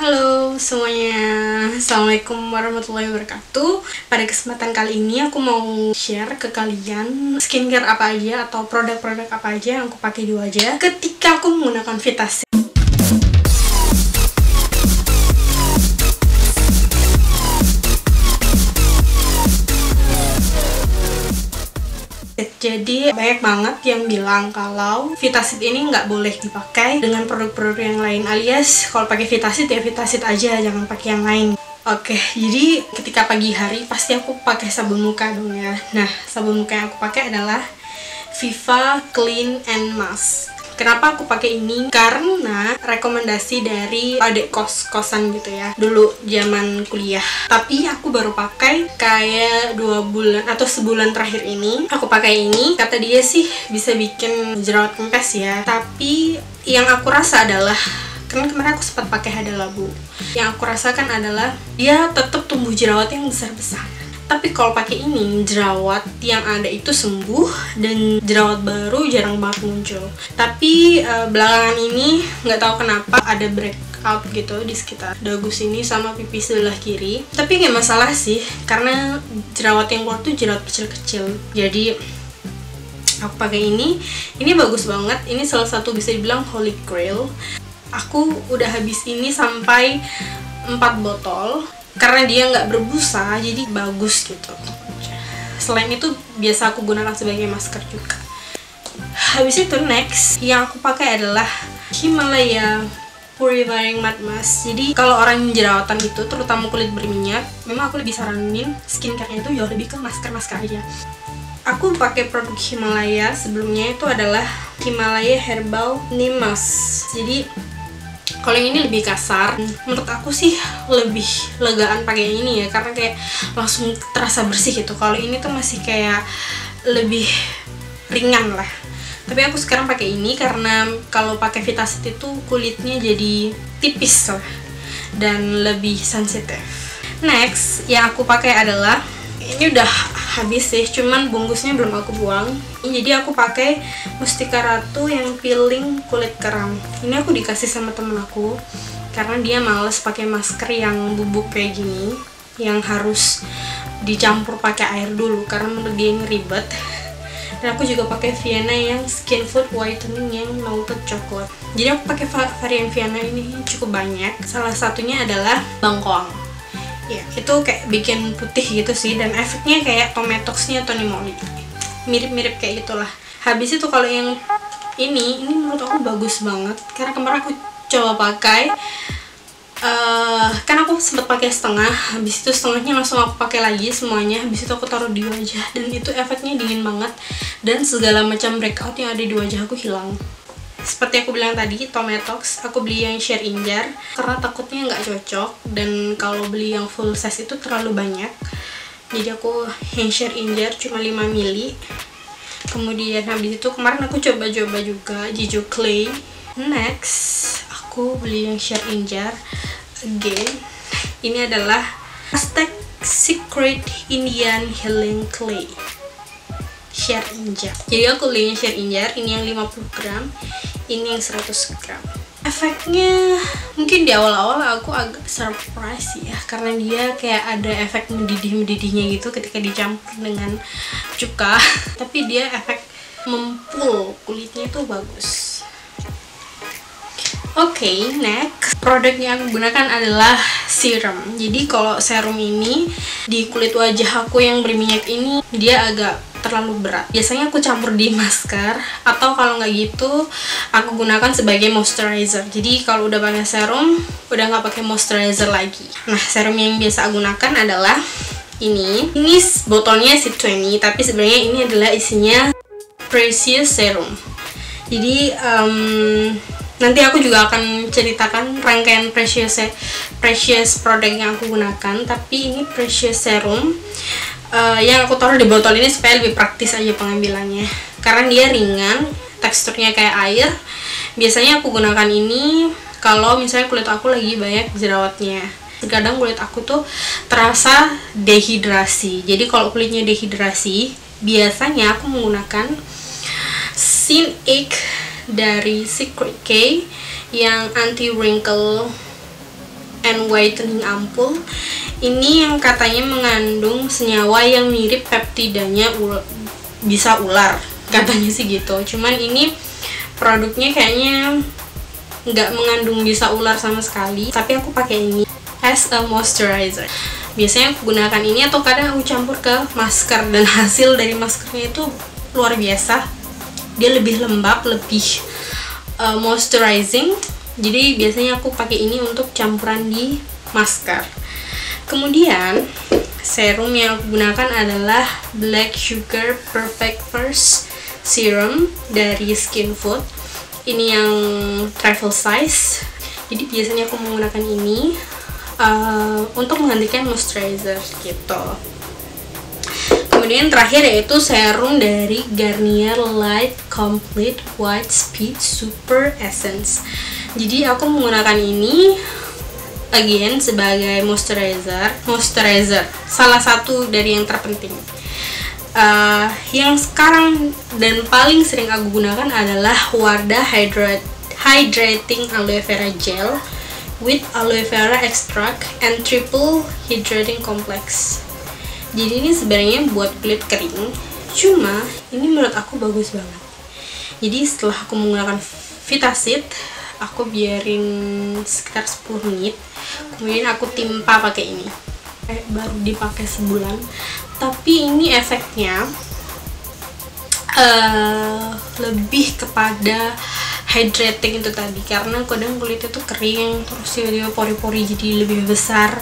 Halo semuanya, Assalamualaikum warahmatullahi wabarakatuh. Pada kesempatan kali ini aku mau share ke kalian skincare apa aja atau produk-produk apa aja yang aku pakai di wajah ketika aku menggunakan Vitasit. Jadi banyak banget yang bilang kalau Vitasit ini nggak boleh dipakai dengan produk-produk yang lain, alias kalau pakai Vitasit ya Vitasit aja, jangan pakai yang lain. Oke, jadi ketika pagi hari pasti aku pakai sabun muka dong ya. Nah, sabun muka yang aku pakai adalah Viva Clean and Mask. Kenapa aku pakai ini? Karena rekomendasi dari adik kos-kosan gitu ya, dulu zaman kuliah. Tapi aku baru pakai kayak 2 bulan atau sebulan terakhir ini. Aku pakai ini, kata dia sih bisa bikin jerawat kempes ya. Tapi yang aku rasa adalah, karena kemarin aku sempat pakai Hada Labu, yang aku rasakan adalah dia tetap tumbuh jerawat yang besar-besar. Tapi kalau pakai ini, jerawat yang ada itu sembuh dan jerawat baru jarang banget muncul. Tapi belakangan ini nggak tahu kenapa ada breakout gitu di sekitar dagu sini sama pipi sebelah kiri. Tapi nggak masalah sih, karena jerawat yang keluar tuh jerawat kecil-kecil. Jadi aku pakai ini bagus banget. Ini salah satu bisa dibilang holy grail. Aku udah habis ini sampai 4 botol. Karena dia nggak berbusa, jadi bagus gitu. Selain itu, biasa aku gunakan sebagai masker juga. Habis itu next, yang aku pakai adalah Himalaya Purifying Matte Mask. Jadi kalau orang jerawatan itu, terutama kulit berminyak, memang aku lebih saranin skincare-nya itu jauh lebih ke masker-masker aja. Aku pakai produk Himalaya sebelumnya itu adalah Himalaya Herbal Neem Mask. Jadi kalau yang ini lebih kasar, menurut aku sih lebih legaan pakai yang ini ya, karena kayak langsung terasa bersih gitu. Kalau ini tuh masih kayak lebih ringan lah. Tapi aku sekarang pakai ini karena kalau pakai Vitasit itu kulitnya jadi tipis lah dan lebih sensitif. Next, yang aku pakai adalah, ini udah habis sih, cuman bungkusnya belum aku buang. Jadi aku pakai Mustika Ratu yang peeling kulit kerang. Ini aku dikasih sama temen aku karena dia males pakai masker yang bubuk kayak gini, yang harus dicampur pakai air dulu karena menurut dia ini ribet. Dan aku juga pakai Vienna yang Skin Food Whitening yang Melted Chocolate. Jadi aku pakai varian Vienna ini cukup banyak. Salah satunya adalah bangkoang. Ya, itu kayak bikin putih gitu sih, dan efeknya kayak Tomatox-nya Tony Moly. Mirip-mirip kayak gitulah. Habis itu kalau yang ini menurut aku bagus banget karena kemarin aku coba pakai, kan aku sempat pakai setengah, habis itu setengahnya langsung aku pakai lagi semuanya, habis itu aku taruh di wajah dan itu efeknya dingin banget dan segala macam breakout yang ada di wajah aku hilang. Seperti aku bilang tadi, Tomatox aku beli yang share in jar karena takutnya nggak cocok, dan kalau beli yang full size itu terlalu banyak. Jadi aku yang share in jar cuma 5 ml. Kemudian habis itu kemarin aku coba-coba juga Jijo Clay. Next, aku beli yang share in jar again. Ini adalah Aztec Secret Indian Healing Clay share in jar. Jadi aku beli yang share in jar, ini yang 50 gram, ini yang 100 gram. Efeknya mungkin di awal-awal aku agak surprise ya, karena dia kayak ada efek mendidih-mendidihnya gitu ketika dicampur dengan cuka. Tapi dia efek mempul kulitnya itu bagus. Oke, next produk yang aku gunakan adalah serum. Jadi kalau serum ini di kulit wajah aku yang berminyak ini, dia agak terlalu berat. Biasanya aku campur di masker, atau kalau nggak gitu aku gunakan sebagai moisturizer. Jadi kalau udah pakai serum, udah nggak pakai moisturizer lagi. Nah, serum yang biasa aku gunakan adalah ini botolnya C20, tapi sebenarnya ini adalah isinya Precious Serum. Jadi nanti aku juga akan ceritakan rangkaian Precious produk yang aku gunakan, tapi ini Precious Serum yang aku taruh di botol ini supaya lebih praktis aja pengambilannya, karena dia ringan, teksturnya kayak air. Biasanya aku gunakan ini kalau misalnya kulit aku lagi banyak jerawatnya. Kadang kulit aku tuh terasa dehidrasi, jadi kalau kulitnya dehidrasi, biasanya aku menggunakan Sin Egg dari Secret K yang anti wrinkle and Whitening Ampoule. Ini yang katanya mengandung senyawa yang mirip peptidanya bisa ular, katanya sih gitu. Cuman ini produknya kayaknya nggak mengandung bisa ular sama sekali, tapi aku pakai ini as a moisturizer. Biasanya aku gunakan ini atau kadang aku campur ke masker, dan hasil dari maskernya itu luar biasa. Dia lebih lembab, lebih moisturizing. Jadi biasanya aku pakai ini untuk campuran di masker. Kemudian serum yang aku gunakan adalah Black Sugar Perfect First Serum dari Skinfood. Ini yang travel size. Jadi biasanya aku menggunakan ini untuk menggantikan moisturizer gitu. Kemudian terakhir yaitu serum dari Garnier Light Complete White Speed Super Essence. Jadi aku menggunakan ini again sebagai moisturizer, salah satu dari yang terpenting. Yang sekarang dan paling sering aku gunakan adalah Wardah Hydrating Aloe Vera Gel with Aloe Vera Extract and Triple Hydrating Complex. Jadi ini sebenarnya buat kulit kering, cuma ini menurut aku bagus banget. Jadi setelah aku menggunakan Vitasit, aku biarin sekitar 10 menit, kemudian aku timpa pakai ini. Baru dipakai sebulan, tapi ini efeknya lebih kepada hydrating itu tadi, karena kadang kulit itu kering terus tiba-tiba pori-pori jadi lebih besar.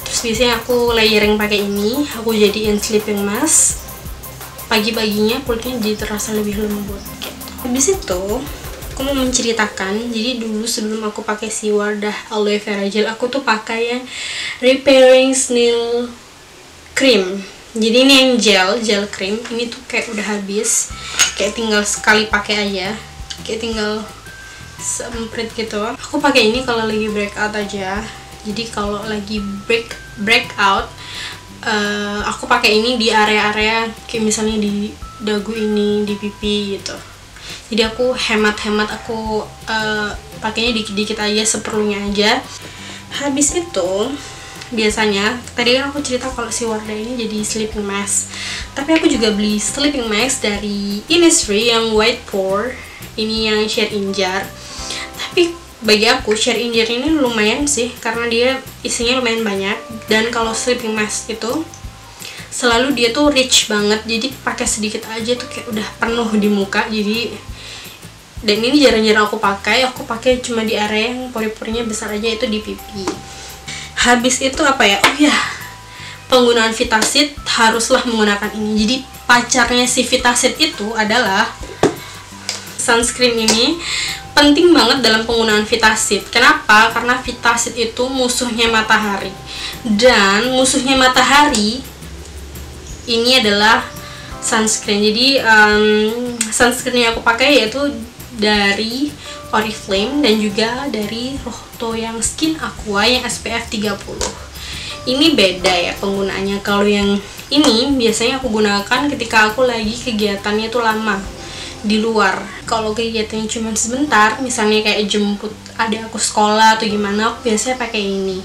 Terus biasanya aku layering pakai ini, aku jadiin sleeping mask. Pagi-paginya kulitnya jadi terasa lebih lembut gitu. Habis itu aku mau menceritakan, jadi dulu sebelum aku pakai si Wardah Aloe Vera Gel, aku tuh pakai yang Repairing Snail Cream. Jadi ini yang gel cream, ini tuh kayak udah habis, kayak tinggal sekali pakai aja, kayak tinggal semprit gitu. Aku pakai ini kalau lagi breakout aja. Jadi kalau lagi breakout, aku pakai ini di area-area kayak misalnya di dagu ini, di pipi gitu. Jadi aku hemat-hemat, aku pakainya dikit-dikit aja, seperlunya aja. Habis itu biasanya tadi kan aku cerita kalau si Wardah ini jadi sleeping mask, tapi aku juga beli sleeping mask dari Innisfree yang white pour, ini yang share in jar. Tapi bagi aku share in jar ini lumayan sih, karena dia isinya lumayan banyak, dan kalau sleeping mask itu selalu dia tuh rich banget, jadi pakai sedikit aja tuh kayak udah penuh di muka. Jadi dan ini jarang-jarang aku pakai cuma di area yang pori-porinya besar aja, itu di pipi. Habis itu apa ya, oh ya, penggunaan Vitasit haruslah menggunakan ini. Jadi pacarnya si Vitasit itu adalah sunscreen. Ini penting banget dalam penggunaan Vitasit. Kenapa? Karena Vitasit itu musuhnya matahari, dan musuhnya matahari ini adalah sunscreen. Jadi sunscreen yang aku pakai yaitu dari Oriflame dan juga dari Rohto yang Skin Aqua yang SPF 30. Ini beda ya penggunaannya. Kalau yang ini biasanya aku gunakan ketika aku lagi kegiatannya tuh lama di luar. Kalau kegiatannya cuma sebentar, misalnya kayak jemput adik aku sekolah atau gimana, aku biasanya pakai ini.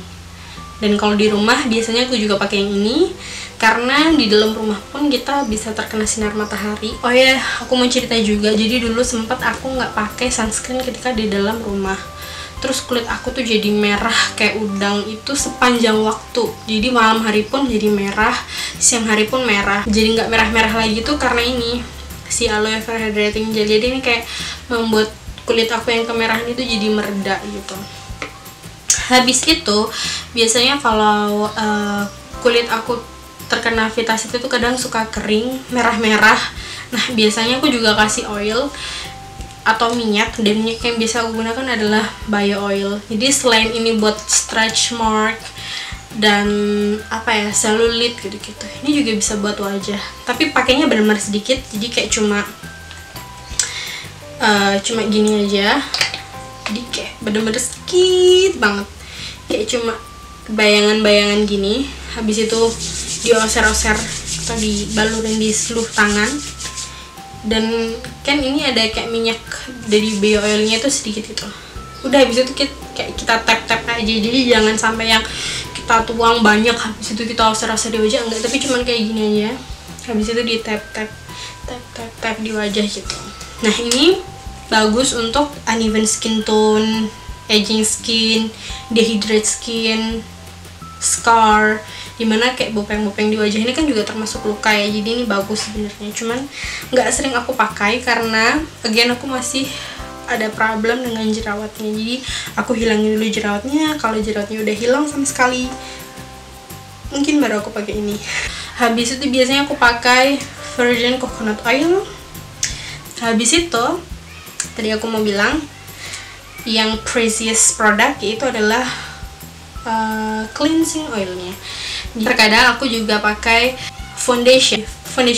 Dan kalau di rumah biasanya aku juga pakai yang ini, karena di dalam rumah pun kita bisa terkena sinar matahari. Oh ya, aku mau cerita juga, jadi dulu sempat aku nggak pakai sunscreen ketika di dalam rumah, terus kulit aku tuh jadi merah kayak udang itu sepanjang waktu. Jadi malam hari pun jadi merah, siang hari pun merah, jadi nggak merah-merah lagi tuh karena ini si Aloe Vera Hydrating Gel. Jadi ini kayak membuat kulit aku yang kemerahan itu jadi mereda gitu. Habis itu biasanya kalau kulit aku terkena Vitasit itu kadang suka kering, merah-merah. Nah biasanya aku juga kasih oil atau minyak, dan minyak yang biasa aku gunakan adalah bio oil. Jadi selain ini buat stretch mark dan apa ya, cellulite gitu-gitu, ini juga bisa buat wajah. Tapi pakainya benar-benar sedikit, jadi kayak cuma gini aja. Jadi kayak benar-benar sedikit banget, kayak cuma bayangan-bayangan gini. Habis itu dioser-oser atau dibalurin di seluruh tangan. Dan kan ini ada kayak minyak dari bio oilnya itu sedikit gitu. Udah habis itu kayak kita tap-tap aja. Jadi jangan sampai yang kita tuang banyak habis itu kita rasa di wajah, enggak, tapi cuman kayak gini aja. Habis itu di tap di wajah gitu. Nah, ini bagus untuk uneven skin tone, aging skin, dehydrate skin, scar, dimana kayak bopeng-bopeng di wajah ini kan juga termasuk luka ya. Jadi ini bagus sebenarnya, cuman nggak sering aku pakai karena again aku masih ada problem dengan jerawatnya. Jadi aku hilangin dulu jerawatnya. Kalau jerawatnya udah hilang sama sekali, mungkin baru aku pakai ini. Habis itu biasanya aku pakai virgin coconut oil. Habis itu tadi aku mau bilang yang precious product yaitu adalah cleansing oilnya. Terkadang aku juga pakai foundation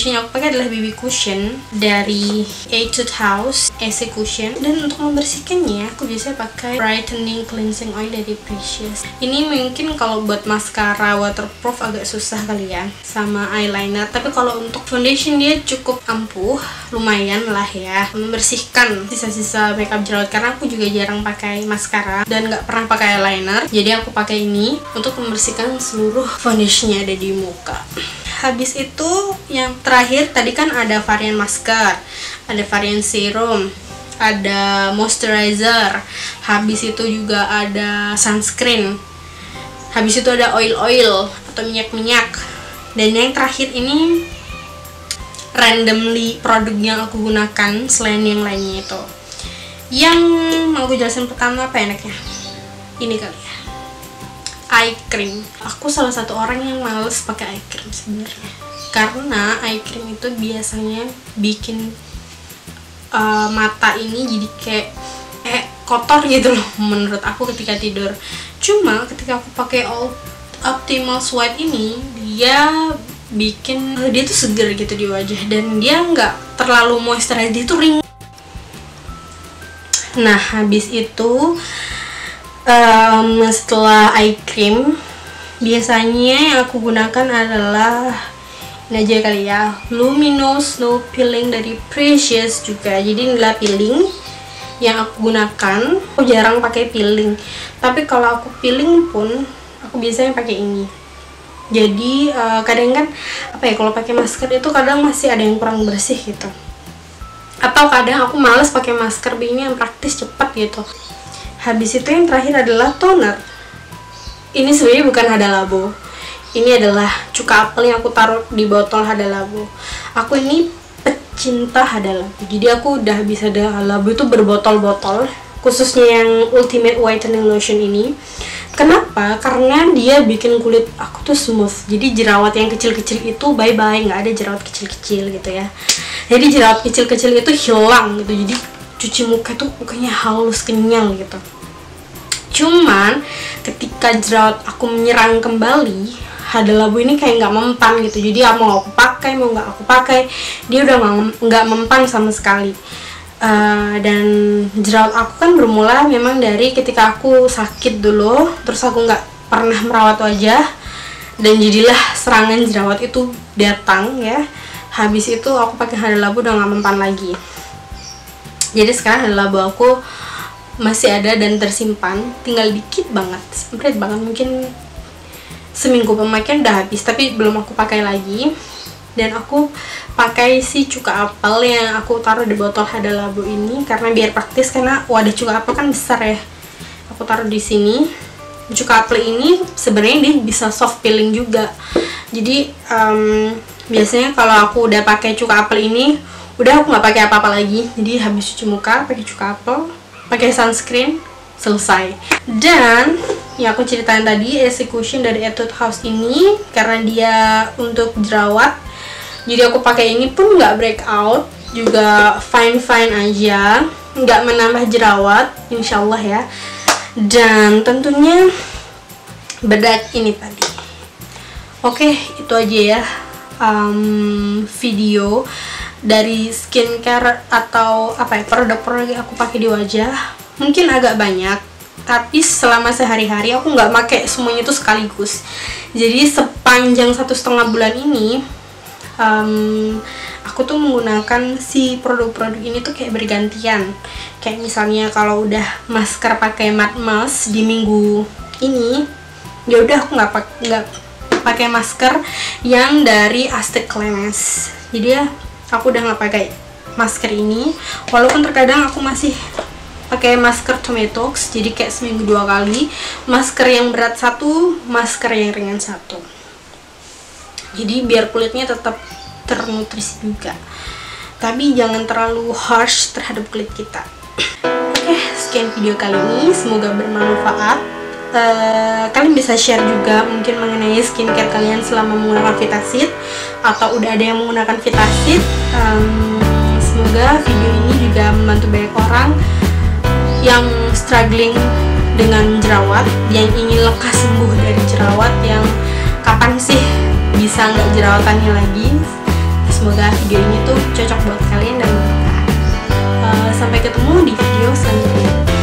yang aku pakai adalah BB cushion dari Etude House AC Cushion, dan untuk membersihkannya aku biasanya pakai brightening cleansing oil dari Precious. Ini mungkin kalau buat maskara waterproof agak susah kali ya, sama eyeliner, tapi kalau untuk foundation dia cukup ampuh, lumayan lah ya, membersihkan sisa-sisa makeup jerawat. Karena aku juga jarang pakai maskara dan nggak pernah pakai eyeliner, jadi aku pakai ini untuk membersihkan seluruh foundation yang ada di muka. Habis itu yang terakhir tadi kan ada varian masker, ada varian serum, ada moisturizer, habis itu juga ada sunscreen, habis itu ada oil atau minyak-minyak, dan yang terakhir ini randomly produk yang aku gunakan selain yang lainnya itu. Yang mau aku jelasin pertama apa enaknya? Ini kali ya, eye cream. Aku salah satu orang yang males pakai eye cream sebenarnya, karena eye cream itu biasanya bikin mata ini jadi kayak kotor gitu loh menurut aku ketika tidur. Cuma ketika aku pakai Optimal White ini, dia bikin dia tuh seger gitu di wajah, dan dia nggak terlalu moisturize, dia tuh ring. Nah, habis itu setelah eye cream, biasanya yang aku gunakan adalah ini aja kali ya, Luminous Snow Peeling dari Precious juga. Jadi inilah peeling yang aku gunakan. Aku jarang pakai peeling, tapi kalau aku peeling pun aku biasanya pakai ini. Jadi kadang kan apa ya, kalau pakai masker itu kadang masih ada yang kurang bersih gitu, atau kadang aku males pakai masker ini yang praktis cepat gitu. Habis itu yang terakhir adalah toner. Ini sebenarnya bukan Hada Labo, ini adalah cuka apel yang aku taruh di botol Hada Labo. Aku ini pecinta Hada Labo, jadi aku udah bisa Hada Labo itu berbotol-botol, khususnya yang Ultimate Whitening Lotion ini. Kenapa? Karena dia bikin kulit aku tuh smooth, jadi jerawat yang kecil-kecil itu bye-bye, nggak ada jerawat kecil-kecil gitu ya. Jadi jerawat kecil-kecil itu hilang gitu, jadi cuci muka tuh mukanya halus, kenyal gitu. Cuman ketika jerawat aku menyerang kembali, Hada Labo ini kayak nggak mempan gitu. Jadi mau aku pakai mau nggak aku pakai, dia udah nggak mempan sama sekali. Dan jerawat aku kan bermula memang dari ketika aku sakit dulu, terus aku nggak pernah merawat wajah, dan jadilah serangan jerawat itu datang ya. Habis itu aku pakai Hada Labo udah nggak mempan lagi. Jadi sekarang Hada Labo aku masih ada dan tersimpan, tinggal dikit banget, semprit banget, mungkin seminggu pemakaian udah habis, tapi belum aku pakai lagi. Dan aku pakai si cuka apel yang aku taruh di botol Hada Labo ini karena biar praktis, karena wadah cuka apel kan besar ya. Aku taruh di sini. Cuka apel ini sebenarnya dia bisa soft peeling juga. Jadi biasanya kalau aku udah pakai cuka apel ini, udah aku nggak pakai apa-apa lagi. Jadi habis cuci muka pakai cuka apel, pakai sunscreen, selesai. Dan yang aku ceritain tadi, AC Cushion dari Etude House ini, karena dia untuk jerawat, jadi aku pakai ini pun nggak breakout, juga fine aja, nggak menambah jerawat, insyaallah ya. Dan tentunya bedak ini tadi. Oke, itu aja ya video dari skincare atau apa ya, produk-produk yang aku pakai di wajah. Mungkin agak banyak, tapi selama sehari-hari aku nggak pakai semuanya itu sekaligus. Jadi sepanjang 1,5 bulan ini Aku tuh menggunakan si produk-produk ini tuh kayak bergantian. Kayak misalnya kalau udah masker pakai matte mask di minggu ini, ya udah aku nggak pakai masker yang dari Aztec Clemens. Jadi ya aku udah nggak pakai masker ini, walaupun terkadang aku masih pakai masker Tomatox, jadi kayak seminggu 2 kali, masker yang berat 1, masker yang ringan 1. Jadi biar kulitnya tetap ternutrisi juga, tapi jangan terlalu harsh terhadap kulit kita. Oke, sekian video kali ini, semoga bermanfaat. Kalian bisa share juga mungkin mengenai skincare kalian selama menggunakan Vitasit, atau udah ada yang menggunakan Vitasit. Semoga video ini juga membantu banyak orang yang struggling dengan jerawat, yang ingin lekas sembuh dari jerawat, yang kapan sih bisa nggak jerawatannya lagi. Semoga video ini tuh cocok buat kalian dan bermanfaat. Sampai ketemu di video selanjutnya.